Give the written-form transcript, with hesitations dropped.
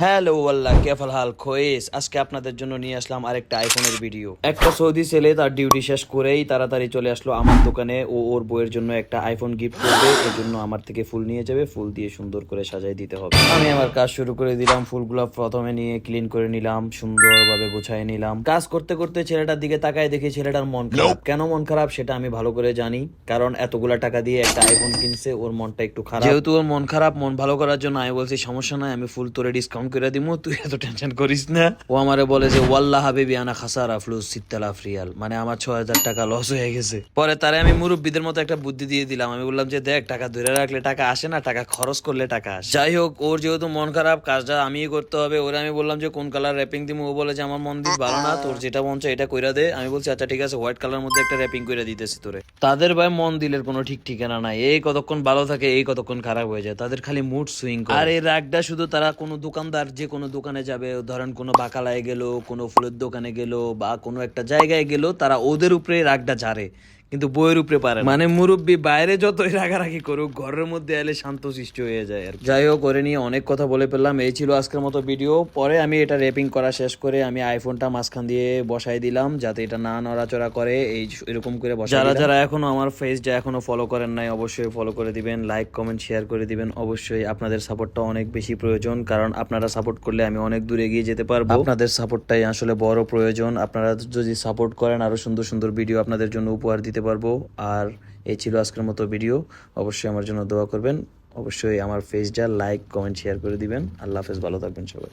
Hello আল্লাহ কেফাল হাল খোয়েস, আজকে আপনাদের জন্য নিয়ে আসলাম আরেকটা আইফোনের ভিডিও। একটা সৌদি ছেলে তার ডিউটি শেষ করেই তাড়াতাড়ি চলে আসলো আমার দোকানে। ও ওর বউয়ের জন্য একটা আইফোন গিফট করবে, এর জন্য আমার থেকে ফুল নিয়ে যাবে। ফুল দিয়ে সুন্দর করে সাজাই দিতে হবে। আমি আমার কাজ শুরু করে দিলাম। ফুলগুলো প্রথমে নিয়ে ক্লিন করে নিলাম, সুন্দরভাবে গুছাই নিলাম। কাজ করতে করতে ছেলেটার দিকে তাকায় দেখি ছেলেটার মন খারাপ। কেন মন খারাপ সেটা আমি ভালো করে জানি, কারণ এতগুলা টাকা দিয়ে একটা আইফোন কিনছে, ওর মনটা একটু খারাপ। যেহেতু ওর মন খারাপ, মন ভালো করার জন্য আমি বলছি সমস্যা নাই, আমি ফুল তোরে ডিসকাউন্ট করে দিমু, তুই এত টেনশন করিস না। ও আমারে বলে যে ওয়াল্লাহ হাবিবি আনা খাসারা ফ্লুস 6000 রিয়াল, মানে আমার 6000 টাকা লস হয়ে গেছে। পরে তারে আমি মুরব্বীদের মতো একটা বুদ্ধি দিয়ে দিলাম। আমি বললাম যে দেখ, টাকা ধরে রাখলে টাকা আসে না, টাকা খরচ করলে টাকা আসে। যাই হোক, ওর যেহেতু মন খারাপ, কাজটা আমিই করতে হবে। ওরে আমি বললাম যে কোন কালার র্যাপিং দিমু। ও বলে যে আমার মন দিস ভালো না, তোর যেটা মন চায় এটা কইরা দে। আমি বলছি আচ্ছা ঠিক আছে, হোয়াইট কালার মধ্যে একটা র্যাপিং কইরা দিতেছি তোরে। তাদের ভাই মন দিলের কোনো ঠিক ঠিকানা নাই, এই কতক্ষণ ভালো থাকে, এই কতক্ষণ খারাপ হয়ে যায়। তাদের খালি মুড সুইং করে। আর এই রাগটা শুধু তারা কোনো দোকানদার যে কোনো দোকানে যাবে, ধরেন কোনো বাকালায় গেল, কোনো ফুলের দোকানে গেল, বা কোনো একটা জায়গায় গেল, তারা ওদের উপরে রাগটা ঝাড়ে, কিন্তু বইয়ের উপরে পারে না। মানে মুরব্বী বাইরে যতই রাগারাগি করুক, ঘরের মধ্যে এলে শান্ত সৃষ্টি হয়ে যায়। আর যাই হোক, করে নিয়ে অনেক কথা বলে ফেললাম। এই ছিল আজকের মতো ভিডিও। পরে আমি এটা র্যাপিং করা শেষ করে আমি আইফোনটা মাঝখান দিয়ে বসাই দিলাম, যাতে এটা না নড়াচড়া করে। এই এরকম করে বসাই দিলাম। যারা যারা এখনো আমার পেজটা এখনো ফলো করেন নাই, অবশ্যই ফলো করে দিবেন, লাইক কমেন্ট শেয়ার করে দিবেন। অবশ্যই আপনাদের সাপোর্টটা অনেক বেশি প্রয়োজন, কারণ আপনারা সাপোর্ট করলে আমি অনেক দূর এগিয়ে যেতে পারবো। আপনাদের সাপোর্টটাই আসলে বড় প্রয়োজন। আপনারা যদি সাপোর্ট করেন, আরো সুন্দর সুন্দর ভিডিও আপনাদের জন্য উপহার দিতে পারবো। আর এই ছিল আজকের মতো ভিডিও। অবশ্যই আমার জন্য দোয়া করবেন। অবশ্যই আমার পেজটা লাইক কমেন্ট শেয়ার করে দিবেন। আল্লাহ হাফেজ, ভালো থাকবেন সবাই।